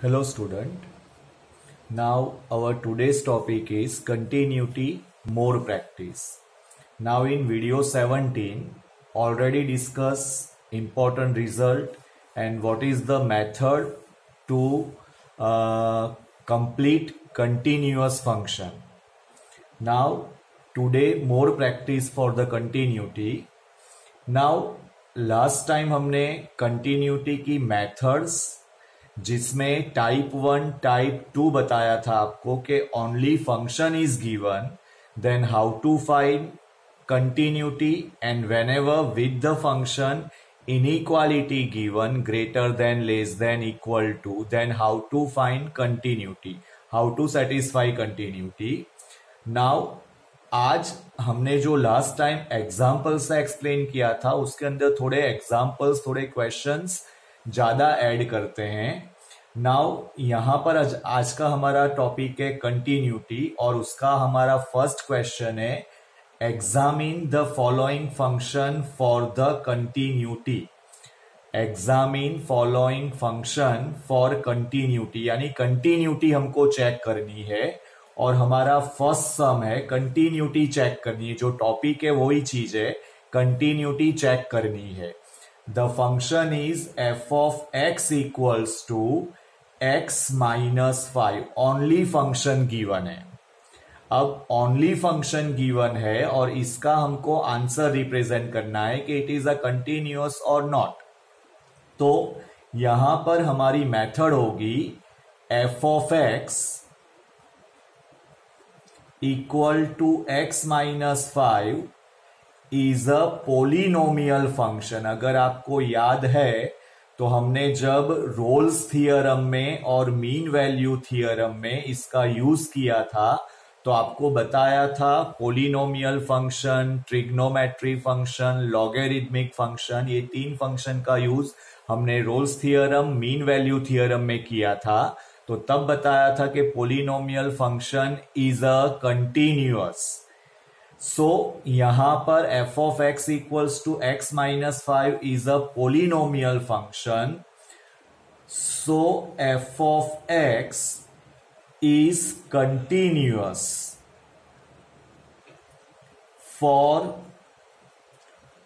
Hello student. Now our today's topic is continuity more practice. Now in video 17 already discuss important result and what is the method to complete continuous function. Now today more practice for the continuity. Now last time हमने continuity की methods जिसमें type 1 type 2 बताया था आपको कि only function is given then how to find continuity and whenever with the function inequality given greater than less than equal to then how to find continuity, how to satisfy continuity. Now आज हमने जो last time example से explain किया था उसके अंदर थोड़े examples, थोड़े क्वेश्चंस ज्यादा ऐड करते हैं. नाउ यहां पर आज का हमारा टॉपिक है कंटिन्यूटी और उसका हमारा फर्स्ट क्वेश्चन है examine the following function for the continuity. Examine following function for continuity यानी कंटिन्यूटी हमको चेक करनी है और हमारा फर्स्ट सम है कंटिन्यूटी चेक करनी है. जो टॉपिक है वही चीज है, कंटिन्यूटी चेक करनी है. The function is f of x equals to x minus 5. Only function given है. अब only function given है और इसका हमको आंसर रिप्रेजेंट करना है कि it is a continuous or not. तो यहां पर हमारी मेथड होगी f of x equal to x minus 5 is a polynomial function. अगर आपको याद है तो हमने जब रोल्स थियरम में और मीन वैल्यू थियरम में इसका यूज किया था तो आपको बताया था polynomial function, trigonometry function, logarithmic function, ये तीन फंक्शन का यूज हमने Rolle's theorem, mean value theorem में किया था. तो तब बताया था कि polynomial function is a continuous. So यहां पर f of x equals to x minus 5 is a polynomial function. So f of x is continuous for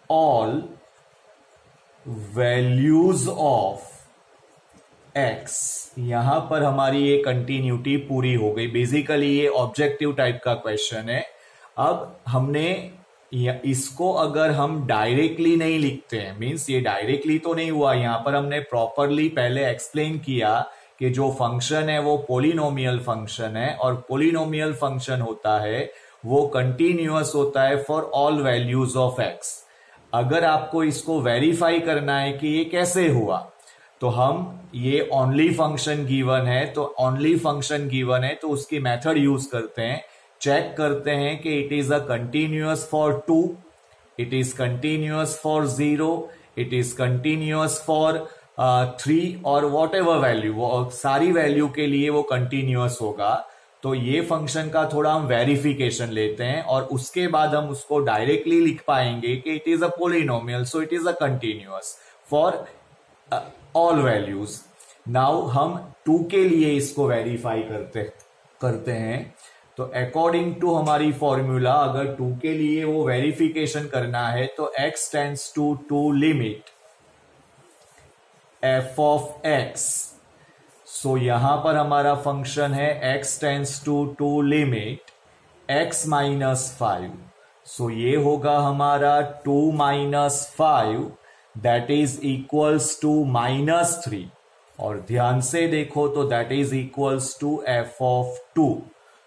all values of x. यहां पर हमारी ये कंटिन्यूटी पूरी हो गई. बेसिकली ये ऑब्जेक्टिव टाइप का क्वेश्चन है. अब हमने इसको अगर हम डायरेक्टली नहीं लिखते हैं, मींस ये डायरेक्टली तो नहीं हुआ, यहां पर हमने प्रॉपरली पहले एक्सप्लेन किया कि जो फंक्शन है वो पोलिनोमियल फंक्शन है और पोलिनोमियल फंक्शन होता है वो कंटिन्यूअस होता है for all values of x. अगर आपको इसको वेरीफाई करना है कि ये कैसे हुआ तो हम ये ओनली फंक्शन गिवन है, तो ओनली फंक्शन गिवन है तो उसकी मेथड यूज करते हैं. चेक करते हैं कि it is a continuous for 2, it is continuous for 0, it is continuous for 3 और वॉट एवर वैल्यू, वो सारी वैल्यू के लिए वो कंटिन्यूअस होगा. तो ये फंक्शन का थोड़ा हम वेरिफिकेशन लेते हैं और उसके बाद हम उसको डायरेक्टली लिख पाएंगे कि it is a polynomial, so it is a continuous for all values. Now हम 2 के लिए इसको वेरीफाई करते हैं. तो अकॉर्डिंग टू हमारी फॉर्मूला अगर 2 के लिए वो वेरिफिकेशन करना है तो x tends to 2 limit f of x. So यहां पर हमारा फंक्शन है x tends to 2 limit x minus 5. So ये होगा हमारा 2 minus 5 that is equals to -3 और ध्यान से देखो तो that is equals to f of 2.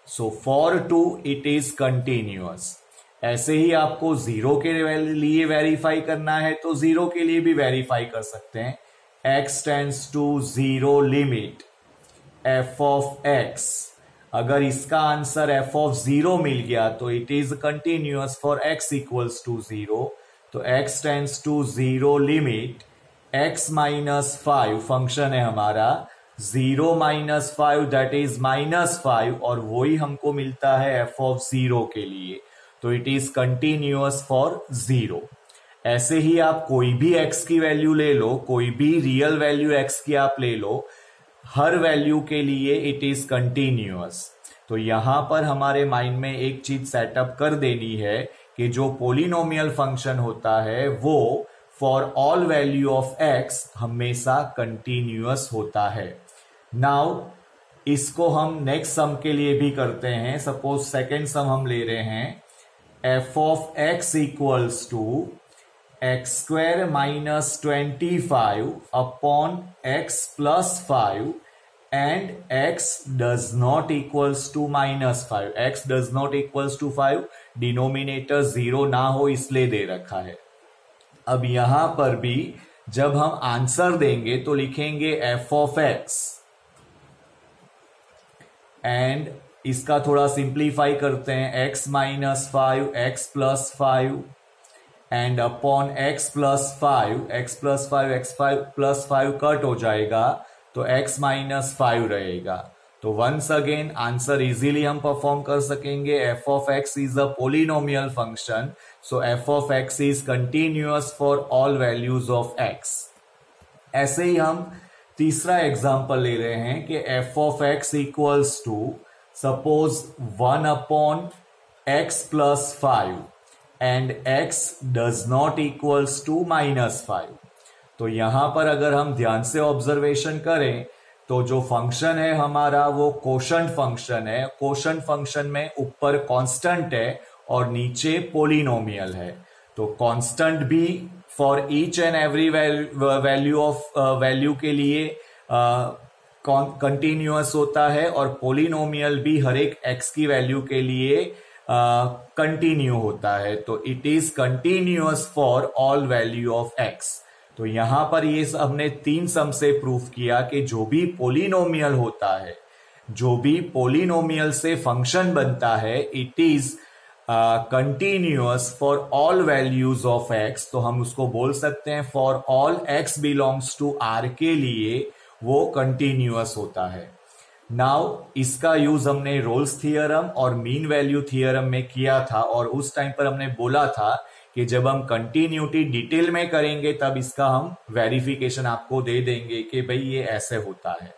So for 2 it is continuous. ऐसे ही आपको 0 के लिए वेरीफाई करना है तो 0 के लिए भी वेरीफाई कर सकते हैं. x tends to 0 limit f of x. अगर इसका आंसर f ऑफ 0 मिल गया तो it is continuous for x equals to 0. तो x tends to 0 limit x minus 5 function है हमारा 0 माइनस 5 दैट इज -5 और वही हमको मिलता है f ऑफ 0 के लिए. तो इट इज कंटिन्यूअस फॉर 0. ऐसे ही आप कोई भी x की वैल्यू ले लो, कोई भी रियल वैल्यू x की आप ले लो, हर वैल्यू के लिए इट इज कंटिन्यूअस। तो यहां पर हमारे माइंड में एक चीज सेटअप कर देनी है कि जो पोलिनोमियल फंक्शन होता है वो for all value of x हमेशा कंटिन्यूअस होता है। नाउ इसको हम नेक्स्ट सम के लिए भी करते हैं। सपोज सेकेंड सम हम ले रहे हैं, f of x equals to x square minus 25 upon x plus 5 and x does not equals to -5। x does not equals to 5, denominator 0 ना हो इसलिए दे रखा है। अब यहां पर भी जब हम आंसर देंगे तो लिखेंगे f ऑफ x एंड इसका थोड़ा सिंप्लीफाई करते हैं, x minus 5 x plus 5 and upon x plus 5 x plus 5 x plus 5 cut हो जाएगा तो x माइनस 5 रहेगा। तो वंस अगेन आंसर इजीली हम परफॉर्म कर सकेंगे। f of x is a polynomial function, so f of x is continuous for all values of x। ऐसे ही हम तीसरा एग्जांपल ले रहे हैं कि f of x equals to suppose 1 upon x plus 5 and x does not equals to -5। तो यहां पर अगर हम ध्यान से ऑब्जर्वेशन करें तो जो फंक्शन है हमारा वो कोशंट फंक्शन है। कोशंट फंक्शन में ऊपर कांस्टेंट है और नीचे पोलिनोमियल है। तो कांस्टेंट भी for each and every value के लिए कंटिन्यूअस होता है और पोलिनोमियल भी हर एक x की वैल्यू के लिए कंटिन्यू होता है। तो it is continuous for all value of x। तो यहां पर ये हमने 3 सम से प्रूफ किया कि जो भी पोलिनोमियल होता है, जो भी पोलिनोमियल से फंक्शन बनता है, it is continuous for all values of x। तो हम उसको बोल सकते हैं for all x belongs to r के लिए वो कंटिन्यूअस होता है। नाउ इसका यूज हमने रोल्स थियरम और मीन वैल्यू थियरम में किया था और उस टाइम पर हमने बोला था कि जब हम कंटिन्यूटी डिटेल में करेंगे तब इसका हम वेरिफिकेशन आपको दे देंगे कि भाई ये ऐसे होता है।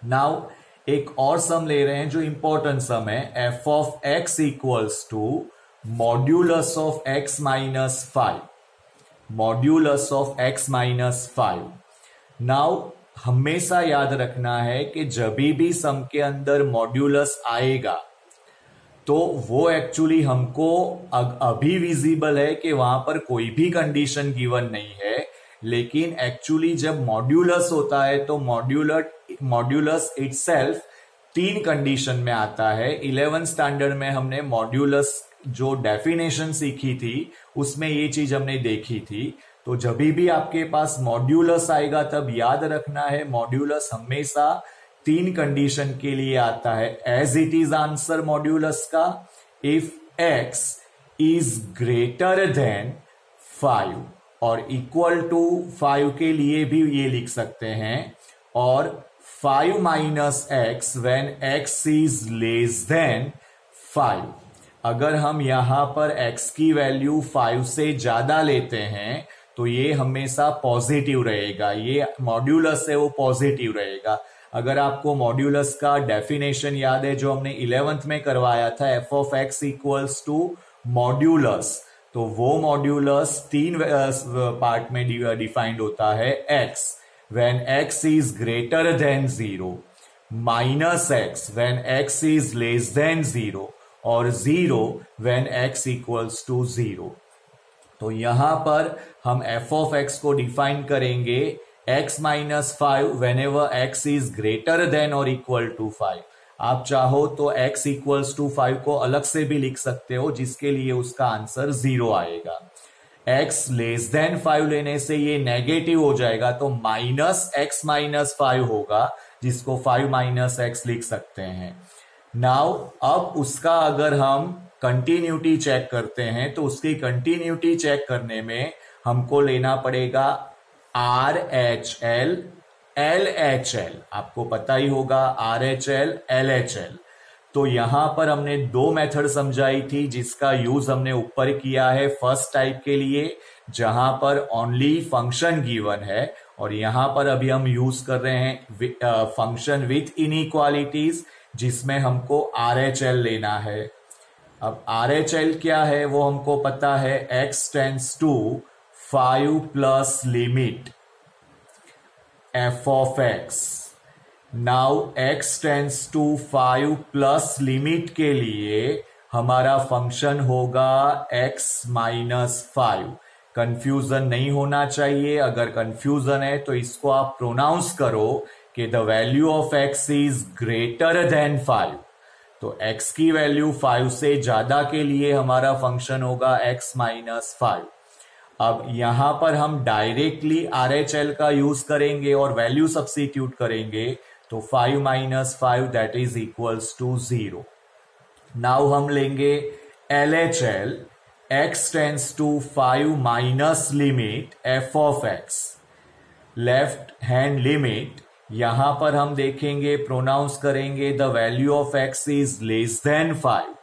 नाउ एक और सम ले रहे हैं जो इंपॉर्टेंट सम है, f of x equals to modulus of x minus 5, modulus of x minus 5। Now हमेशा याद रखना है कि जब भी सम के अंदर मॉड्यूलस आएगा तो वो एक्चुअली हमको अभी विजिबल है कि वहां पर कोई भी कंडीशन गिवन नहीं है, लेकिन एक्चुअली जब मॉड्यूलस होता है तो मॉड्यूलस इटसेल्फ 3 कंडीशन में आता है। 11th स्टैंडर्ड में हमने मॉड्यूलस जो डेफिनेशन सीखी थी उसमें ये चीज हमने देखी थी। तो जब भी आपके पास मॉड्यूलस आएगा तब याद रखना है मॉड्यूलस हमेशा 3 कंडीशन के लिए आता है। As it is answer modulus का, if x is greater than 5 और इक्वल टू 5 के लिए भी ये लिख सकते हैं, और 5 minus x when x is less than 5। अगर हम यहां पर x की वैल्यू 5 से ज्यादा लेते हैं तो ये हमेशा पॉजिटिव रहेगा, ये मॉड्यूलस है वो पॉजिटिव रहेगा। अगर आपको मॉड्यूलस का डेफिनेशन याद है जो हमने 11th में करवाया था, f of x equals to modulus, तो वो मॉड्यूलस 3 पार्ट में डिफाइंड होता है। x when x is greater then 0, minus x when x is less then 0 और 0 व्हेन x इक्वल्स टू 0। तो यहां पर हम f ऑफ x को डिफाइन करेंगे x minus 5 when ever x is greater than और इक्वल टू 5। आप चाहो तो x इक्वल्स टू 5 को अलग से भी लिख सकते हो जिसके लिए उसका आंसर 0 आएगा। x लेस देन 5 लेने से ये नेगेटिव हो जाएगा तो माइनस x माइनस 5 होगा जिसको 5 माइनस x लिख सकते हैं। नाउ अब उसका अगर हम कंटिन्यूटी चेक करते हैं तो उसकी कंटिन्यूटी चेक करने में हमको लेना पड़ेगा RHL LHL। आपको पता ही होगा RHL LHL। तो यहां पर हमने 2 मेथड समझाई थी जिसका यूज हमने ऊपर किया है फर्स्ट टाइप के लिए जहां पर ओनली फंक्शन गिवन है, और यहां पर अभी हम यूज कर रहे हैं फंक्शन विथ इनइक्वालिटीज, जिसमें हमको RHL लेना है। अब RHL क्या है वो हमको पता है, x tends to 5 plus limit f of x। Now x tends to 5 plus limit के लिए हमारा फंक्शन होगा x माइनस 5। कंफ्यूजन नहीं होना चाहिए, अगर कंफ्यूजन है तो इसको आप प्रोनाउंस करो कि the value of x is greater than 5। तो x की वैल्यू 5 से ज्यादा के लिए हमारा फंक्शन होगा x माइनस 5। अब यहां पर हम डायरेक्टली RHL का यूज करेंगे और वैल्यू सब्स्टिट्यूट करेंगे, तो 5 minus 5 that is equals to 0। Now हम लेंगे LHL, x tends to 5 minus limit f of x। Left hand limit यहां पर हम देखेंगे, प्रोनाउंस करेंगे the value of x is less than 5।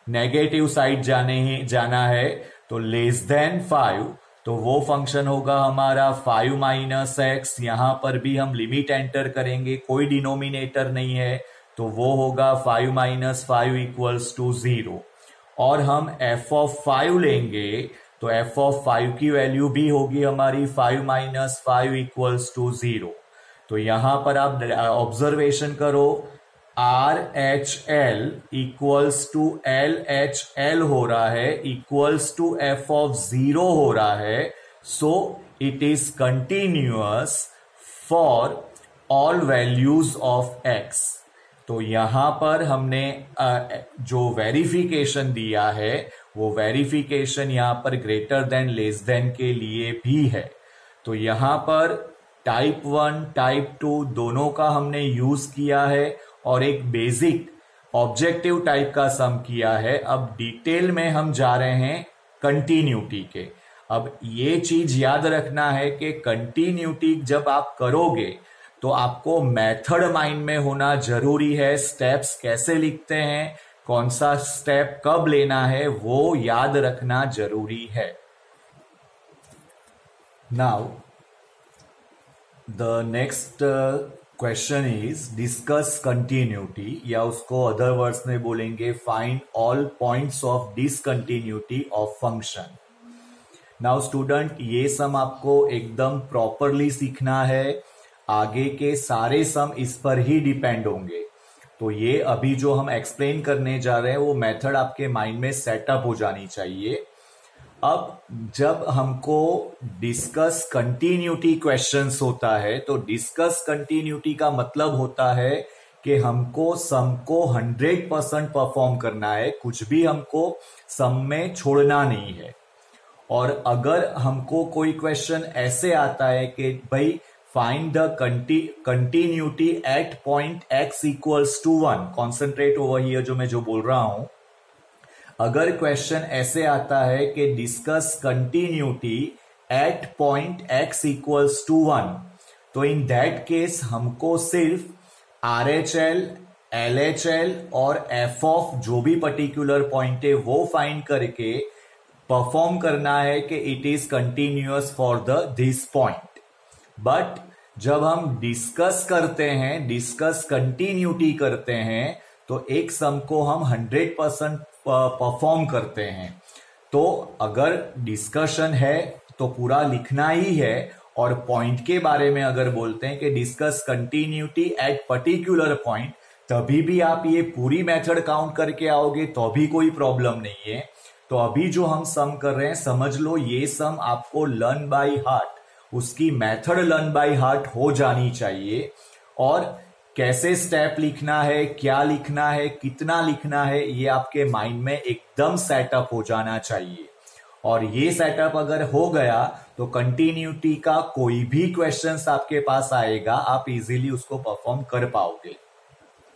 Negative side जाना है तो लेस देन 5, तो वो फंक्शन होगा हमारा 5 माइनस एक्स। यहां पर भी हम लिमिट एंटर करेंगे, कोई डिनोमिनेटर नहीं है, तो वो होगा 5 माइनस 5 इक्वल्स टू 0। और हम f ऑफ 5 लेंगे तो f ऑफ 5 की वैल्यू भी होगी हमारी 5 माइनस 5 इक्वल्स टू 0। तो यहां पर आप ऑब्जर्वेशन करो, RHL इक्वल्स टू LHL हो रहा है, इक्वल्स टू f ऑफ 0 हो रहा है। So it is continuous for all values of x। तो यहां पर हमने जो वेरिफिकेशन दिया है वो वेरिफिकेशन यहां पर ग्रेटर देन लेस देन के लिए भी है। तो यहां पर टाइप 1 टाइप 2 दोनों का हमने यूज किया है और एक बेसिक ऑब्जेक्टिव टाइप का सम किया है। अब डिटेल में हम जा रहे हैं कंटिन्यूटी के। अब ये चीज याद रखना है कि कंटिन्यूटी जब आप करोगे तो आपको मेथड माइंड में होना जरूरी है। स्टेप्स कैसे लिखते हैं, कौन सा स्टेप कब लेना है, वो याद रखना जरूरी है। Now the next question is discuss continuity, या उसको अदर वर्ड्स में बोलेंगे find all points of discontinuity of function. Now student, ये सम आपको एकदम प्रॉपरली सीखना है, आगे के सारे सम इस पर ही डिपेंड होंगे। तो ये अभी जो हम एक्सप्लेन करने जा रहे हैं वो मेथड आपके माइंड में सेटअप हो जानी चाहिए। अब जब हमको डिस्कस कंटिन्यूटी क्वेश्चंस होता है तो डिस्कस कंटिन्यूटी का मतलब होता है कि हमको सम को 100% परफॉर्म करना है, कुछ भी हमको सम में छोड़ना नहीं है। और अगर हमको कोई क्वेश्चन ऐसे आता है कि भाई find the continuity at point x equals to 1, concentrate over here जो मैं बोल रहा हूं। अगर क्वेश्चन ऐसे आता है कि discuss continuity at point x equals to 1, तो इन दैट केस हमको सिर्फ RHL, LHL और f ऑफ जो भी पर्टिकुलर पॉइंट है वो फाइंड करके परफॉर्म करना है कि it is continuous for this point. But जब हम डिस्कस करते हैं, डिस्कस कंटिन्यूटी करते हैं, तो एक सम को हम 100% परफॉर्म करते हैं। तो अगर डिस्कशन है तो पूरा लिखना ही है, और पॉइंट के बारे में अगर बोलते हैं कि discuss continuity at particular point, तभी भी आप ये पूरी मेथड काउंट करके आओगे तो भी कोई प्रॉब्लम नहीं है। तो अभी जो हम सम कर रहे हैं, समझ लो ये सम आपको लर्न बाय हार्ट, उसकी मेथड लर्न बाय हार्ट हो जानी चाहिए। और कैसे स्टेप लिखना है, क्या लिखना है, कितना लिखना है, ये आपके माइंड में एकदम सेटअप हो जाना चाहिए। और ये सेटअप अगर हो गया तो कंटिन्यूटी का कोई भी क्वेश्चंस आपके पास आएगा, आप इजीली उसको परफॉर्म कर पाओगे।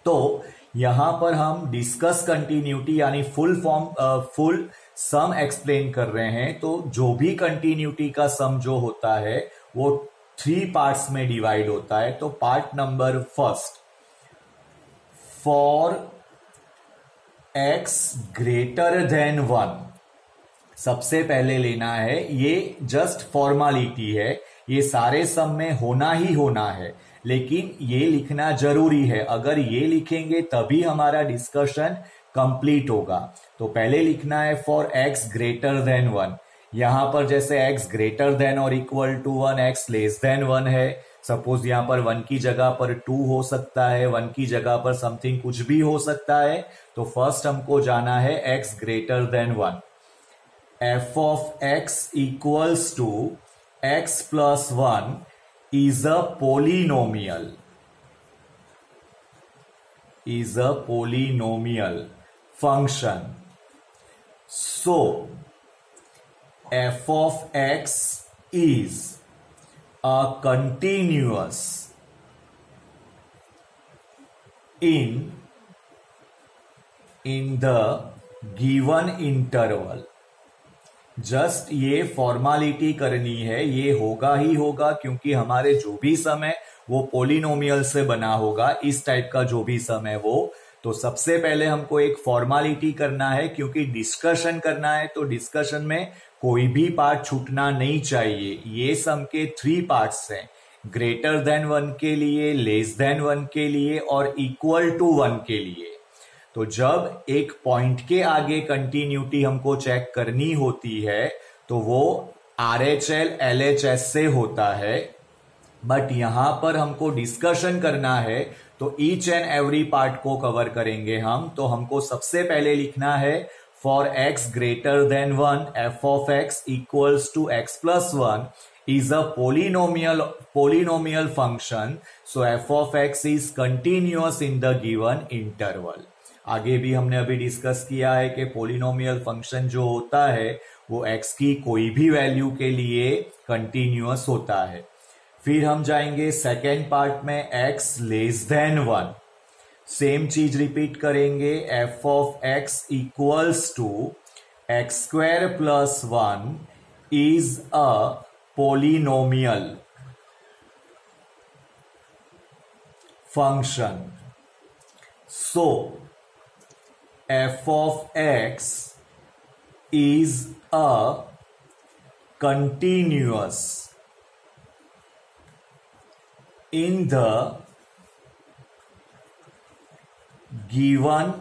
तो यहां पर हम डिस्कस कंटिन्यूटी यानी फुल सम एक्सप्लेन कर रहे हैं। तो जो भी कंटिन्यूटी का सम जो होता है वो 3 पार्ट्स में डिवाइड होता है। तो part number first, for x greater than 1, सबसे पहले लेना है, ये जस्ट फॉर्मालिटी है, ये सारे सम में होना ही होना है, लेकिन ये लिखना जरूरी है। अगर ये लिखेंगे तभी हमारा डिस्कशन कंप्लीट होगा। तो पहले लिखना है फॉर x ग्रेटर देन 1। यहां पर जैसे x ग्रेटर देन और equal to 1, x less than 1 है। सपोज यहां पर 1 की जगह पर 2 हो सकता है, 1 की जगह पर समथिंग कुछ भी हो सकता है। तो फर्स्ट हमको जाना है x greater than 1। f of x equals to x plus 1 is a polynomial function. So f of x is a continuous in the given interval. Just ये फॉर्मालिटी करनी है, ये होगा ही होगा, क्योंकि हमारे जो भी सम है वो पोलिनोमियल से बना होगा। इस टाइप का जो भी सम है वो, तो सबसे पहले हमको एक फॉर्मालिटी करना है, क्योंकि डिस्कशन करना है। तो डिस्कशन में कोई भी पार्ट छूटना नहीं चाहिए। ये सम के 3 पार्ट्स हैं, ग्रेटर देन 1 के लिए, लेस देन 1 के लिए और इक्वल टू 1 के लिए। तो जब एक पॉइंट के आगे कंटिन्यूटी हमको चेक करनी होती है तो वो RHL LHS से होता है, बट यहां पर हमको डिस्कशन करना है तो ईच एंड एवरी पार्ट को कवर करेंगे हम। तो हमको सबसे पहले लिखना है for x greater than 1 f of x equals to x plus 1 is a polynomial function, so f of x is continuous in the given interval. आगे भी हमने अभी डिस्कस किया है कि पोलिनोमियल फंक्शन जो होता है वो x की कोई भी वैल्यू के लिए कंटिन्यूअस होता है। फिर हम जाएंगे सेकेंड पार्ट में, x लेस देन 1। सेम चीज रिपीट करेंगे, f of x equals to x square plus 1 is a polynomial function. So f of x is a continuous in the given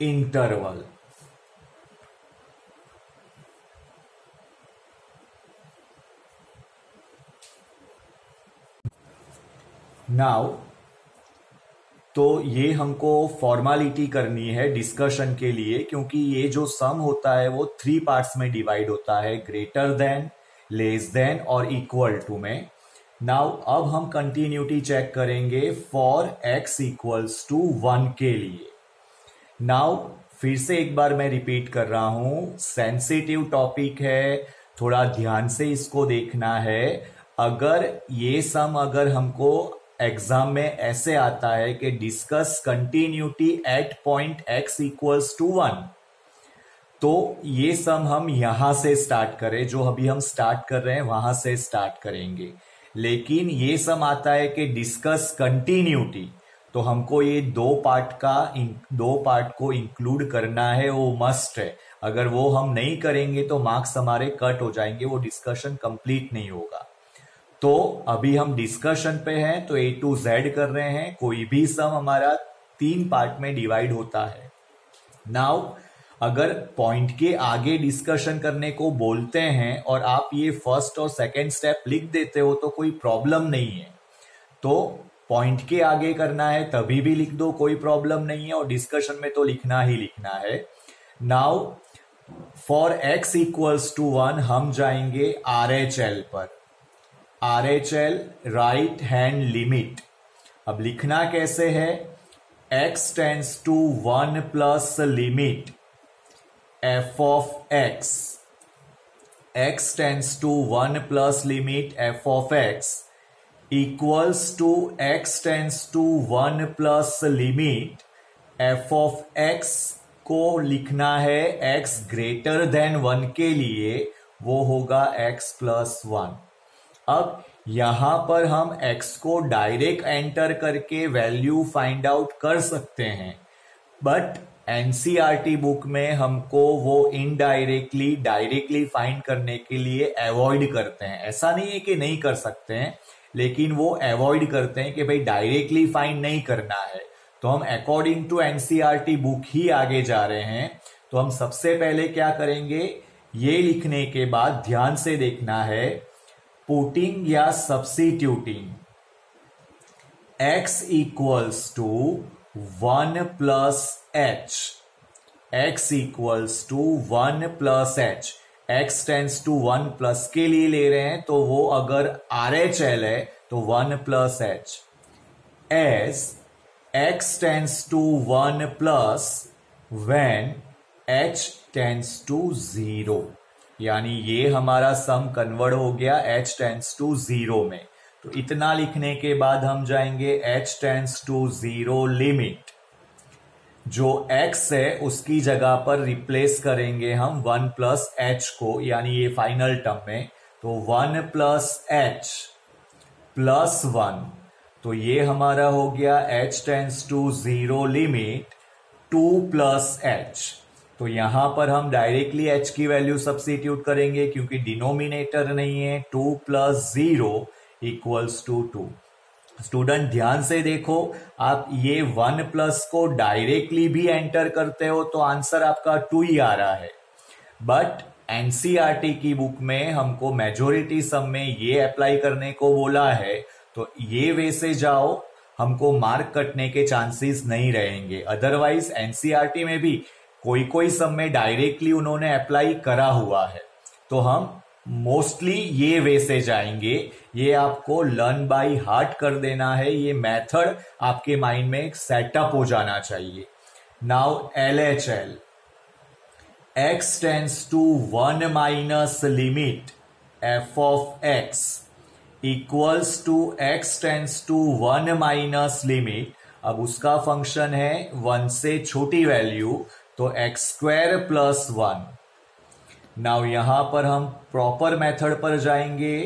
interval. Now तो ये हमको formality करनी है discussion के लिए, क्योंकि ये जो सम होता है वो 3 पार्ट्स में डिवाइड होता है, ग्रेटर देन, लेस देन और इक्वल टू में। नाउ अब हम कंटिन्यूटी चेक करेंगे फॉर x इक्वल्स टू 1 के लिए। नाउ फिर से एक बार मैं रिपीट कर रहा हूं, सेंसिटिव टॉपिक है, थोड़ा ध्यान से इसको देखना है। अगर ये सम अगर हमको एग्जाम में ऐसे आता है कि discuss continuity at point x equals to 1, तो ये सम हम यहां से स्टार्ट करें, जो अभी हम स्टार्ट कर रहे हैं वहां से स्टार्ट करेंगे। लेकिन ये सम आता है कि डिस्कस कंटिन्यूटी, तो हमको ये 2 पार्ट को इंक्लूड करना है, वो मस्ट है। अगर वो हम नहीं करेंगे तो मार्क्स हमारे कट हो जाएंगे, वो डिस्कशन कंप्लीट नहीं होगा। तो अभी हम डिस्कशन पे हैं, तो A to Z कर रहे हैं। कोई भी सम हमारा 3 पार्ट में डिवाइड होता है। नाउ अगर पॉइंट के आगे डिस्कशन करने को बोलते हैं और आप ये फर्स्ट और सेकंड स्टेप लिख देते हो तो कोई प्रॉब्लम नहीं है। तो पॉइंट के आगे करना है तभी भी लिख दो, कोई प्रॉब्लम नहीं है, और डिस्कशन में तो लिखना ही लिखना है। Now for x equals to 1 हम जाएंगे RHL पर। RHL right hand limit. अब लिखना कैसे है, x tends to 1 plus limit f of x tends to 1 plus limit f of x equals to x tends to 1 plus limit f of x को लिखना है x ग्रेटर देन 1 के लिए, वो होगा x प्लस 1। अब यहां पर हम x को डायरेक्ट एंटर करके वैल्यू फाइंड आउट कर सकते हैं, बट एनसीईआरटी बुक में हमको वो इनडायरेक्टली डायरेक्टली फाइंड करने के लिए अवॉइड करते हैं। ऐसा नहीं है कि नहीं कर सकते हैं, लेकिन वो अवॉइड करते हैं कि भाई डायरेक्टली फाइंड नहीं करना है। तो हम अकॉर्डिंग टू एनसीईआरटी बुक ही आगे जा रहे हैं। तो हम सबसे पहले क्या करेंगे, ये लिखने के बाद ध्यान से देखना है, पुटिंग या substituting x equals to 1 plus h, x equals to 1 plus h, x tends to 1 plus के लिए ले रहे हैं तो वो अगर RHL है तो 1 plus h, as x tends to 1 plus when h tends to 0, यानी ये हमारा सम कन्वर्ट हो गया h टेंस टू 0 में। तो इतना लिखने के बाद हम जाएंगे h टेंस टू 0 लिमिट, जो x है उसकी जगह पर रिप्लेस करेंगे हम 1 प्लस h को, यानी ये फाइनल टर्म में। तो 1 प्लस h प्लस 1, तो ये हमारा हो गया h tends to 0 limit 2 plus h। तो यहां पर हम डायरेक्टली h की वैल्यू सब्स्टिट्यूट करेंगे क्योंकि डिनोमिनेटर नहीं है। 2 प्लस 0 इक्वल्स टू 2। स्टूडेंट ध्यान से देखो, आप ये 1 प्लस को डायरेक्टली भी एंटर करते हो तो आंसर आपका 2 ही आ रहा है, बट एनसीईआरटी की बुक में हमको मेजोरिटी सम में ये अप्लाई करने को बोला है, तो ये वे से जाओ, हमको मार्क कटने के चांसेस नहीं रहेंगे। अदरवाइज एनसीईआरटी में भी कोई कोई सम में डायरेक्टली उन्होंने अप्लाई करा हुआ है, तो हम मोस्टली ये वे से जाएंगे। ये आपको लर्न बाय हार्ट कर देना है, ये मेथड आपके माइंड में एक सेटअप हो जाना चाहिए। Now LHL, x tends to 1 minus limit f of x equals to x tends to 1 minus limit, अब उसका फंक्शन है 1 से छोटी वैल्यू, तो x स्क्वायर प्लस 1। नाउ यहां पर हम प्रॉपर मेथड पर जाएंगे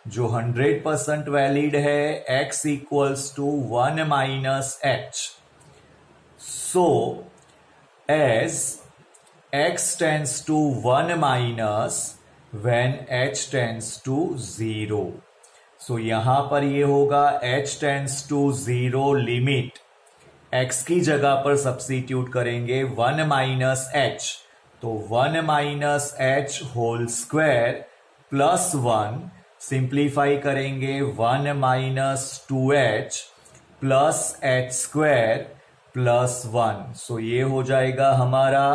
जो 100% वैलिड है, x equals to 1 minus h. So as x tends to 1 minus when h tends to 0, so यहां पर ये होगा h tends to 0 limit, x की जगह पर सब्स्टिट्यूट करेंगे 1 माइनस h, तो 1 minus h whole square plus 1, simplify करेंगे 1 minus 2h plus h square plus 1। So ये हो जाएगा हमारा,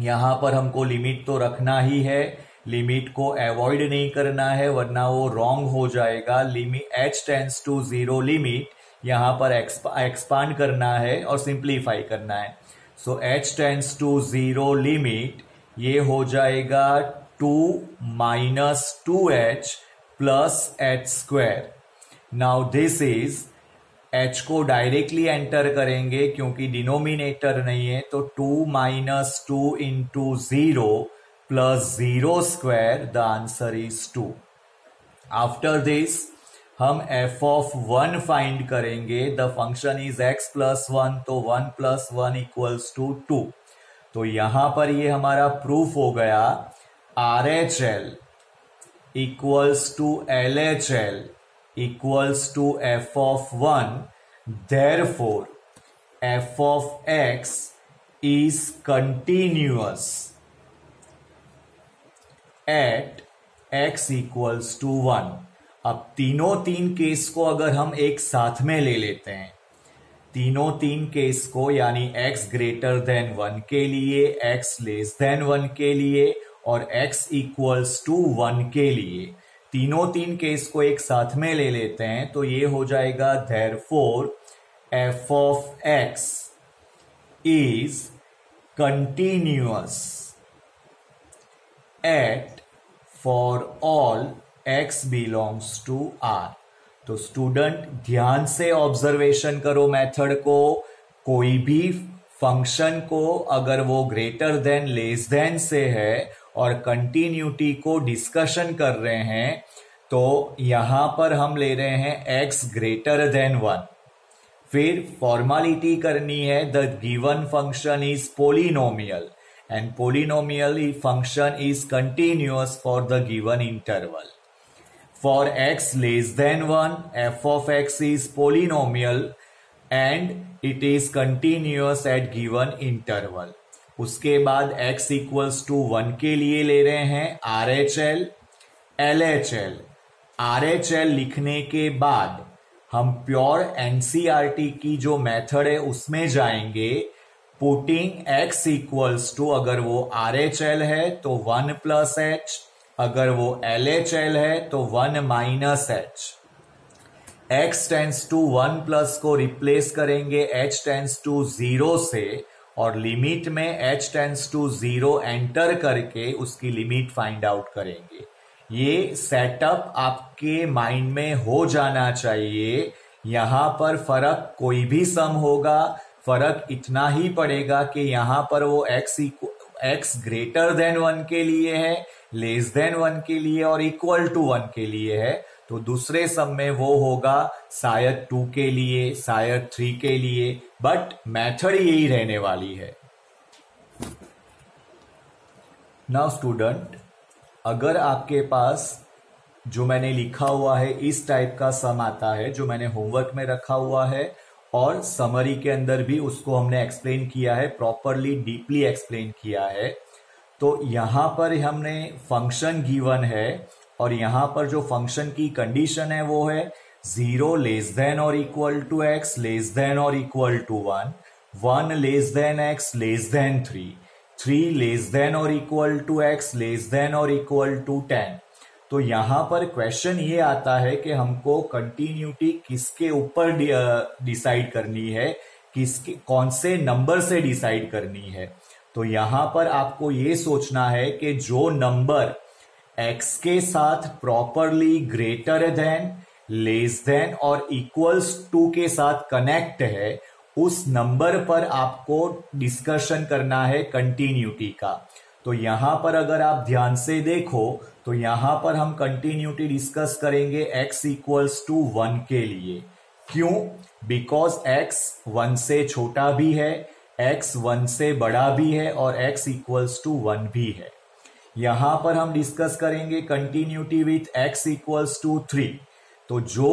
यहां पर हमको लिमिट तो रखना ही है, लिमिट को अवॉइड नहीं करना है वरना वो रॉन्ग हो जाएगा। Limit h tends to 0 limit यहां पर एक्सपांड करना है और सिंप्लीफाई करना है। So h tends to 0 limit ये हो जाएगा 2 minus 2h plus h square. Now this is, h को डायरेक्टली एंटर करेंगे क्योंकि डिनोमिनेटर नहीं है, तो 2 minus 2 into 0 plus 0 square, the answer is 2। After this हम f ऑफ 1 फाइंड करेंगे, the function is x plus 1, तो 1 प्लस 1 इक्वल्स टू 2। तो यहां पर ये हमारा प्रूफ हो गया, RHL equals to LHL equals to f of 1, therefore f of x is continuous at x equals to 1। अब तीनों तीन केस को अगर हम एक साथ में ले लेते हैं, तीनों तीन केस को, यानी x ग्रेटर देन 1 के लिए, x लेस देन 1 के लिए और x इक्वल्स टू 1 के लिए, तीनों तीन केस को एक साथ में ले लेते हैं, तो ये हो जाएगा therefore f of x is continuous at for all x belongs to R। तो स्टूडेंट ध्यान से ऑब्जर्वेशन करो मेथड को, कोई भी फंक्शन को अगर वो ग्रेटर देन लेस देन से है और कंटिन्यूटी को डिस्कशन कर रहे हैं, तो यहां पर हम ले रहे हैं x ग्रेटर देन 1। फिर फॉर्मेलिटी करनी है, the given function is polynomial and polynomial function is continuous for the given interval. For x less than 1, f of x is polynomial and it is continuous at given interval. उसके बाद x equals to 1 के लिए ले रहे हैं RHL, LHL. RHL लिखने के बाद हम प्योर NCERT की जो मेथड है उसमें जाएंगे. पुटिंग x equals to, अगर वो RHL है तो 1 plus h, अगर वो LHL है तो 1 minus h. x tends to 1 plus को रिप्लेस करेंगे h टेंस टू 0 से और लिमिट में h टेंस टू 0 एंटर करके उसकी लिमिट फाइंड आउट करेंगे. ये सेटअप आपके माइंड में हो जाना चाहिए. यहां पर फर्क कोई भी सम होगा, फर्क इतना ही पड़ेगा कि यहां पर वो x ग्रेटर देन 1 के लिए है, लेस देन 1 के लिए और इक्वल टू 1 के लिए है. तो दूसरे सम में वो होगा शायद 2 के लिए, शायद 3 के लिए, बट मेथड यही रहने वाली है. नाउ स्टूडेंट, अगर आपके पास जो मैंने लिखा हुआ है इस टाइप का सम आता है जो मैंने होमवर्क में रखा हुआ है और समरी के अंदर भी उसको हमने एक्सप्लेन किया है, प्रॉपरली डीपली एक्सप्लेन किया है. तो यहां पर हमने फंक्शन गिवन है और यहां पर जो फंक्शन की कंडीशन है वो है 0 लेस देन और equal to x less than और equal to 1, 1 less than x less than 3, 3 less than और equal to x less than और इक्वल टू 10. तो यहां पर क्वेश्चन ये आता है कि हमको कंटिन्यूटी किसके ऊपर डिसाइड करनी है, किसके कौन से नंबर से डिसाइड करनी है. तो यहां पर आपको ये सोचना है कि जो नंबर x के साथ properly greater than, less than और इक्वल्स टू के साथ कनेक्ट है, उस नंबर पर आपको डिस्कशन करना है कंटिन्यूटी का. तो यहां पर अगर आप ध्यान से देखो तो यहां पर हम कंटिन्यूटी डिस्कस करेंगे x इक्वल्स टू 1 के लिए. क्यों? बिकॉज x 1 से छोटा भी है, x 1 से बड़ा भी है और x इक्वल्स टू 1 भी है. यहां पर हम डिस्कस करेंगे continuity with x equals to 3. तो जो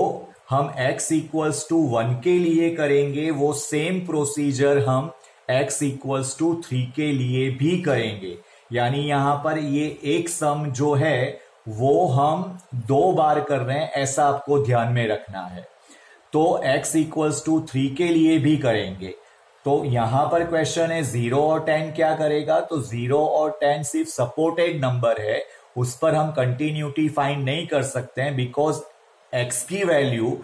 हम x इक्वल्स टू 1 के लिए करेंगे वो सेम प्रोसीजर हम x इक्वल्स टू 3 के लिए भी करेंगे. यानी यहां पर ये एक सम जो है वो हम 2 बार कर रहे हैं, ऐसा आपको ध्यान में रखना है. तो x इक्वल्स टू 3 के लिए भी करेंगे. तो यहां पर क्वेश्चन है 0 और 10 क्या करेगा. तो 0 और 10 सिर्फ सपोर्टेड नंबर है, उस पर हम कंटिन्यूटी फाइंड नहीं कर सकते हैं बिकॉज x की वैल्यू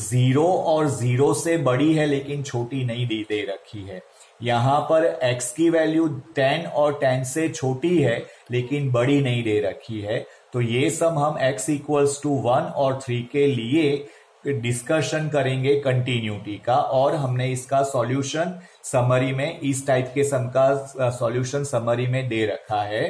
0 और 0 से बड़ी है लेकिन छोटी नहीं दे रखी है. यहां पर x की वैल्यू 10 और 10 से छोटी है लेकिन बड़ी नहीं दे रखी है. तो ये सम हम x इक्वल्स टू 1 और 3 के लिए डिस्कशन करेंगे कंटिन्यूटी का और हमने इसका सॉल्यूशन समरी में, इस टाइप के सम का सॉल्यूशन समरी में दे रखा है.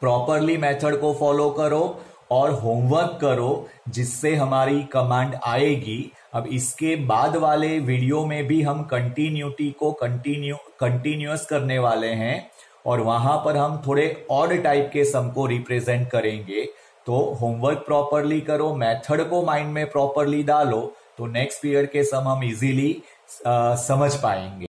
प्रॉपरली मेथड को फॉलो करो और होमवर्क करो जिससे हमारी कमांड आएगी. अब इसके बाद वाले वीडियो में भी हम कंटिन्यूटी को कंटिन्यूअस करने वाले हैं और वहां पर हम थोड़े ऑड टाइप के सम को रिप्रेजेंट करेंगे. तो होमवर्क प्रॉपरली करो, मेथड को माइंड में प्रॉपरली डालो, तो नेक्स्ट पीरियड के सम हम इजीली समझ पाएंगे.